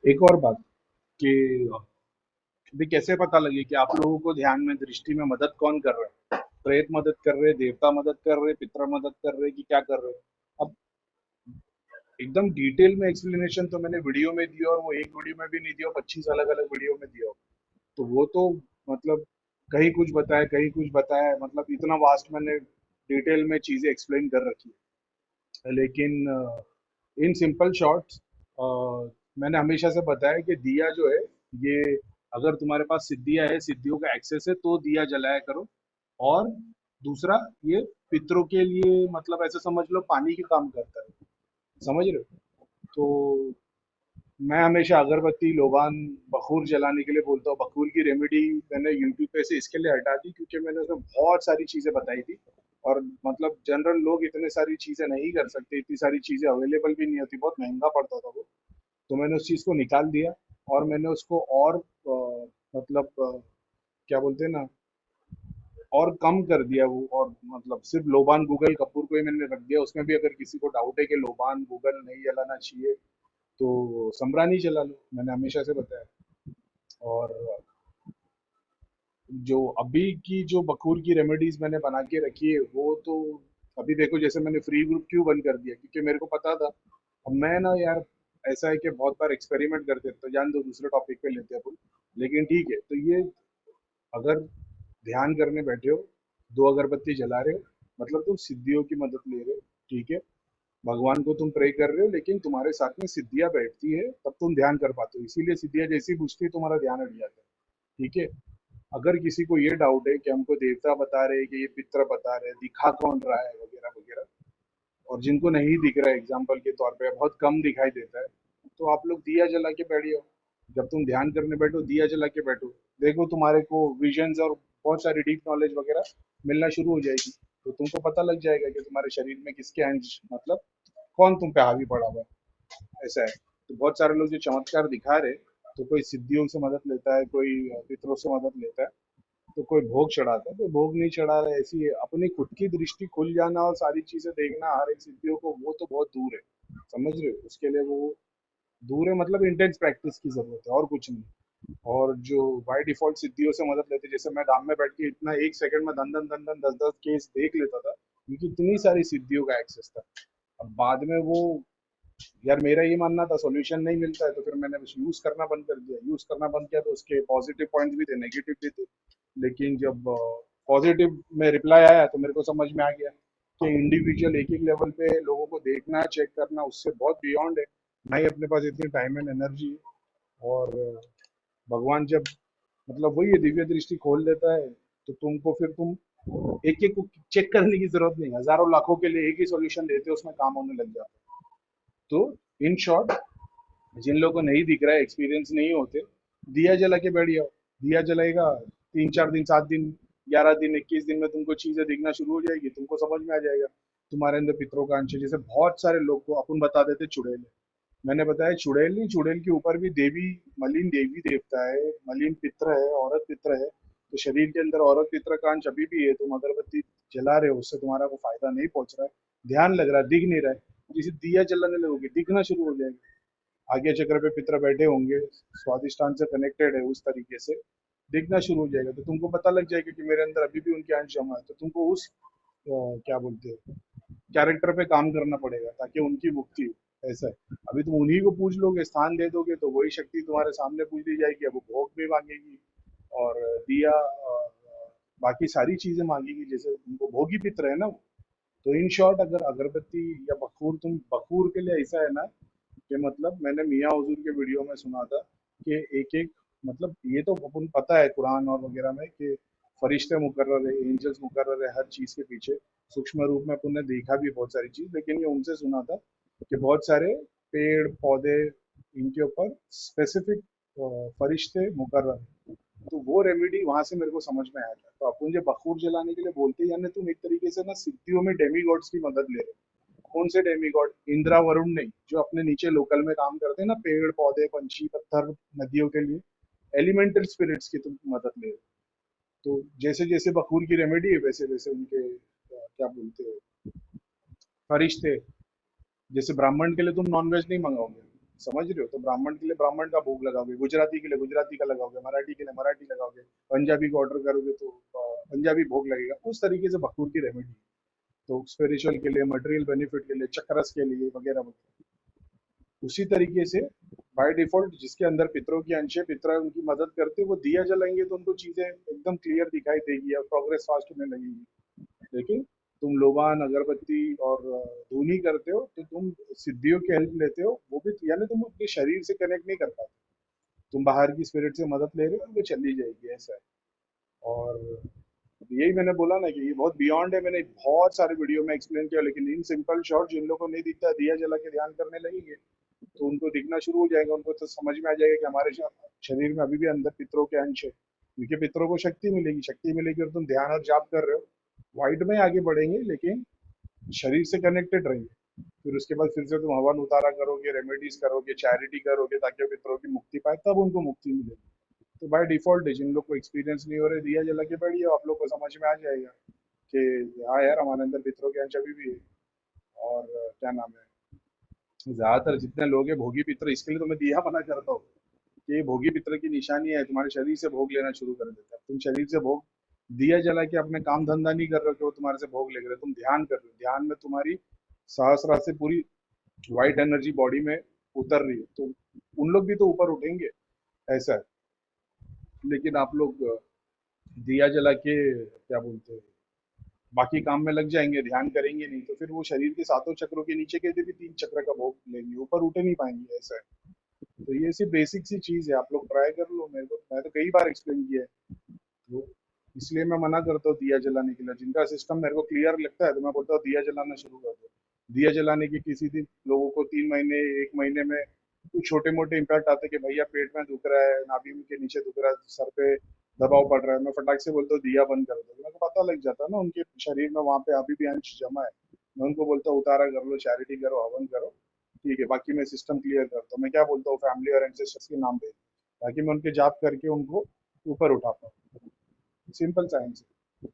एक और बात कि अभी कैसे पता लगे कि आप लोगों को ध्यान में दृष्टि में मदद कौन कर रहा है? प्रेत मदद कर रहे, देवता मदद कर रहे, पितर मदद कर रहे कि क्या कर रहे? अब एकदम डिटेल में एक्सप्लेनेशन तो मैंने वीडियो में दिया, और वो एक वीडियो में भी नहीं दिया, 25 अलग अलग वीडियो में दिया। तो वो तो मतलब कहीं कुछ बताया, कहीं कुछ बताया, मतलब इतना वास्ट मैंने डिटेल में चीजें एक्सप्लेन कर रखी है। लेकिन इन सिंपल शॉर्ट्स मैंने हमेशा से बताया कि दिया जो है, ये अगर तुम्हारे पास सिद्धियां है, सिद्धियों का एक्सेस है, तो दिया जलाया करो। और दूसरा, ये पितरों के लिए मतलब ऐसे समझ लो पानी के काम करता है, समझ रहे हो? तो मैं हमेशा अगरबत्ती, लोबान, बखूर जलाने के लिए बोलता हूँ। बखूर की रेमेडी मैंने यूट्यूब पे से इसके लिए हटा दी क्योंकि मैंने उसमें बहुत सारी चीजें बताई थी, और मतलब जनरल लोग इतने सारी चीजें नहीं कर सकते, इतनी सारी चीजें अवेलेबल भी नहीं होती, बहुत महंगा पड़ता था वो। तो मैंने उस चीज को निकाल दिया, और मैंने उसको और मतलब क्या बोलते हैं ना, और कम कर दिया वो। और मतलब सिर्फ लोबान, गूगल, कपूर को ही मैंने रख दिया। उसमें भी अगर किसी को डाउट है कि लोबान, गूगल नहीं जलाना चाहिए, तो समरानी चला लो, मैंने हमेशा से बताया। और जो अभी की जो बखूर की रेमेडीज मैंने बना के रखी है, वो तो अभी देखो, जैसे मैंने फ्री ग्रुप क्यों बंद कर दिया, क्योंकि मेरे को पता था। अब मैं ना यार, ऐसा है कि बहुत बार एक्सपेरिमेंट करते थे, तो जान दो, दूसरे टॉपिक पे लेते हैं अपन। लेकिन ठीक है, तो ये अगर ध्यान करने बैठे हो, दो अगरबत्ती जला रहे हो, मतलब तुम सिद्धियों की मदद ले रहे हो, ठीक है? भगवान को तुम प्रे कर रहे हो, लेकिन तुम्हारे साथ में सिद्धियां बैठती है, तब तुम ध्यान कर पाते हो। इसीलिए सिद्धियां जैसी पूछती है, तुम्हारा ध्यान हट जाता है, ठीक है? अगर किसी को ये डाउट है कि हमको देवता बता रहे हैं कि ये पितर बता रहे हैं, दिखा कौन रहा है, वगैरह वगैरह, और जिनको नहीं दिख रहा है, एग्जाम्पल के तौर पे बहुत कम दिखाई देता है, तो आप लोग दिया जला के बैठ जाओ। जब तुम ध्यान करने बैठो, दिया जला के बैठो, देखो तुम्हारे को विजन्स और बहुत सारी डीप नॉलेज वगैरह मिलना शुरू हो जाएगी। तो तुमको पता लग जाएगा कि तुम्हारे शरीर में किसके अंश, मतलब कौन तुम पे हावी पड़ा हुआ है, ऐसा है। तो बहुत सारे लोग जो चमत्कार दिखा रहे, तो कोई सिद्धियों से मदद लेता है, कोई पितरों से मदद लेता है, तो कोई भोग चढ़ाता है, कोई भोग नहीं चढ़ा रहा है। ऐसी है, अपनी खुद की दृष्टि खुल जाना और सारी चीजें देखना हर एक सिद्धियों को, वो तो बहुत दूर है, समझ रहे हो? उसके लिए वो दूर है, मतलब इंटेंस प्रैक्टिस की जरूरत है, और कुछ नहीं। और जो बाय डिफॉल्ट सिद्धियों से मदद लेते, जैसे मैं धाम में बैठ के इतना एक सेकंड में धन धन धन धन 10-10 केस देख लेता था, क्योंकि इतनी सारी सिद्धियों का एक्सेस था। अब बाद में वो, यार मेरा ये मानना था सॉल्यूशन नहीं मिलता है, तो फिर मैंने बस यूज करना बंद कर दिया। यूज करना बंद किया तो उसके पॉजिटिव पॉइंट्स भी थे, नेगेटिव भी थे। लेकिन जब पॉजिटिव में रिप्लाई आया, तो मेरे को समझ में आ गया कि इंडिविजुअल एक एक लेवल पे लोगों को देखना, चेक करना, उससे बहुत बियॉन्ड है। नहीं अपने पास इतनी टाइम एंड एनर्जी। और भगवान जब मतलब वही है, दिव्य दृष्टि खोल देता है, तो तुमको फिर तुम एक एक को चेक करने की जरूरत नहीं, हजारों लाखों के लिए एक ही सॉल्यूशन देते हो, उसमें काम होने लग जाता है। तो इन शॉर्ट, जिन लोगों को नहीं दिख रहा है, एक्सपीरियंस नहीं होते, दिया जला के बैठ जाओ। दिया जलाएगा, 3-4 दिन, 7 दिन, 11 दिन, 21 दिन में तुमको चीजें दिखना शुरू हो जाएगी, तुमको समझ में आ जाएगा तुम्हारे अंदर पितरों का अंश है। जैसे बहुत सारे लोग को अपन बता देते चुड़ैल है। मैंने बताया चुड़ैल नहीं, चुड़ैल के ऊपर भी देवी, मलिन देवी देवता है, मलिन पित्र है, औरत पित्र है। तो शरीर के अंदर औरत पित्र का अंश अभी भी है। तुम अगरबत्ती जला रहे हो, उससे तुम्हारा को फायदा नहीं पहुंच रहा है, ध्यान लग रहा है, दिख नहीं रहा है, जैसे दिया जलाने लगोगे दिखना शुरू हो जाएगा। आगे चक्र पे पितर बैठे होंगे, स्वादिष्टान से कनेक्टेड है, उस तरीके से दिखना शुरू हो जाएगा। तो तुमको पता लग जाएगा कि मेरे अंदर अभी भी उनके अंश जमा है, तो तुमको उस क्या बोलते हैं, कैरेक्टर पे काम करना पड़ेगा ताकि उनकी मुक्ति हो। ऐसा है। अभी तुम उन्हीं को पूछ लोगे, स्थान दे दोगे, तो वही शक्ति तुम्हारे सामने पूछ दी जाएगी, अब वो भोग भी मांगेगी, और दिया, बाकी सारी चीजें मांगेगी, जैसे उनको भोगी पित्र है ना वो। तो इन शॉर्ट, अगर अगरबत्ती या बखूर, तुम बखूर के लिए ऐसा है ना, कि मतलब मैंने मियाँ हुजूर के वीडियो में सुना था कि एक एक, मतलब ये तो अपन पता है कुरान और वगैरह में कि फरिश्ते मुकर्रर है, एंजल्स मुकर्रर है हर चीज के पीछे। सूक्ष्म रूप में अपन ने देखा भी बहुत सारी चीज, लेकिन ये उनसे सुना था कि बहुत सारे पेड़ पौधे, इनके ऊपर स्पेसिफिक फरिश्ते मुकर्रर हैं। तो वो रेमेडी वहां से मेरे को समझ में आया था। तो अपन जो बखूर जलाने के लिए बोलते हैं, यानी तुम एक तरीके से ना सिद्धियों में डेमी गॉड्स की मदद ले रहे हो। कौन से डेमीगॉड? इंद्रा वरुण नहीं, जो अपने नीचे लोकल में काम करते हैं ना, पेड़ पौधे, पंछी, पत्थर, नदियों के लिए एलिमेंटल स्पिरिट्स की तुम मदद ले रहे हो। तो जैसे जैसे बखूर की रेमेडी है, वैसे वैसे उनके क्या बोलते हैं, फरिश्ते। जैसे ब्राह्मण के लिए तुम नॉनवेज नहीं मंगाओगे, समझ रहे हो? तो ब्राह्मण के लिए ब्राह्मण का भोग लगाओगे, गुजराती के लिए गुजराती का लगाओगे, मराठी के लिए मराठी लगाओगे, पंजाबी को ऑर्डर करोगे तो पंजाबी भोग लगेगा। उस तरीके से बखूर की रेमेडी। तो स्पिरिचुअल के लिए, मटेरियल बेनिफिट के लिए, चक्रस के लिए वगैरह वगैरह। उसी तरीके से बाय डिफॉल्ट जिसके अंदर पितरों की अंश है, पितर उनकी मदद करते हैं, वो दिया जलाएंगे तो उनको चीजें एकदम क्लियर दिखाई देगी और प्रोग्रेस फास्ट होने लगेगी। लेकिन तुम लोबान, अगरबत्ती और धूनी करते हो तो तुम सिद्धियों की हेल्प लेते हो, वो भी यानी तुम अपने शरीर से कनेक्ट नहीं कर पाते, तुम बाहर की स्पिरिट से मदद ले रहे हो और वो चली जाएगी, ऐसा है। और यही मैंने बोला ना कि ये बहुत बियॉन्ड है, मैंने बहुत सारे वीडियो में एक्सप्लेन किया, लेकिन इन सिंपल शॉर्ट जिन लोगों को नहीं दिखता, दिया जला के ध्यान करने लगेंगे तो उनको दिखना शुरू हो जाएगा, उनको तो समझ में आ जाएगा कि हमारे शरीर में अभी भी अंदर पितरों के अंश है, क्योंकि पितरों को शक्ति मिलेगी, शक्ति मिलेगी और तुम ध्यान और जाप कर रहे हो, वाइड में आगे बढ़ेंगे लेकिन शरीर से कनेक्टेड रहेंगे। फिर उसके बाद फिर से तुम हवन उतारा करोगे, रेमेडीज करोगे, चैरिटी करोगे ताकि वो पितरों की मुक्ति पाए, तब उनको मुक्ति मिलेगी। तो बाय डिफॉल्ट है, जिन लोग को एक्सपीरियंस नहीं हो रहे, दिया जला के बैठिए, आप लोग को समझ में आ जाएगा कि हाँ यार, हमारे अंदर पितरों के अंश अभी भी है। और क्या नाम है, ज्यादातर जितने लोग हैं भोगी पितर, इसके लिए तो मैं दिया मना करता हूँ कि ये भोगी पितर की निशानी है, तुम्हारे शरीर से भोग लेना शुरू कर देता है। तुम शरीर से भोग दिया जला के अपने काम धंधा नहीं कर रहे हो कि वो तुम्हारे से भोग ले रहे हो, तुम ध्यान कर रहे हो, ध्यान में तुम्हारी सहस्रा से पूरी वाइट एनर्जी बॉडी में उतर रही है, तो उन लोग भी तो ऊपर उठेंगे, ऐसा है। लेकिन आप लोग दिया जला के क्या बोलते हैं, बाकी काम में लग जाएंगे, ध्यान करेंगे नहीं, तो फिर वो शरीर के सातों चक्रों के नीचे के भी 3 चक्र का भोग लेंगे, ऊपर उठे नहीं पाएंगे, ऐसा है। तो ये सिर्फ बेसिक सी चीज है, आप लोग ट्राई कर लो, मेरे को मैं तो कई बार एक्सप्लेन किया है। तो इसलिए मैं मना करता हूँ दिया जलाने के लिए, जिनका सिस्टम मेरे को क्लियर लगता है तो मैं बोलता हूँ दिया जलाना शुरू कर दो। दिया जलाने के किसी दिन लोगों को 3 महीने, 1 महीने में कुछ छोटे मोटे इम्पैक्ट आते हैं कि भैया पेट में दुख रहा है, नाभि के नीचे दुख रहा है, सर पे दबाव पड़ रहा है, मैं फटाक से बोलता हूँ दिया बंद कर दो, मेरे को पता लग जाता है ना उनके शरीर में वहां पे अभी भी अंश जमा है। मैं उनको बोलता हूँ उतारा कर लो, चैरिटी करो, हवन करो, ठीक है, बाकी मैं सिस्टम क्लियर करता हूँ। मैं क्या बोलता हूँ, फैमिली और एंसेस्टर्स के नाम पे, ताकि मैं उनके जाप करके उनको ऊपर उठा पाऊँ। सिंपल साइंस है।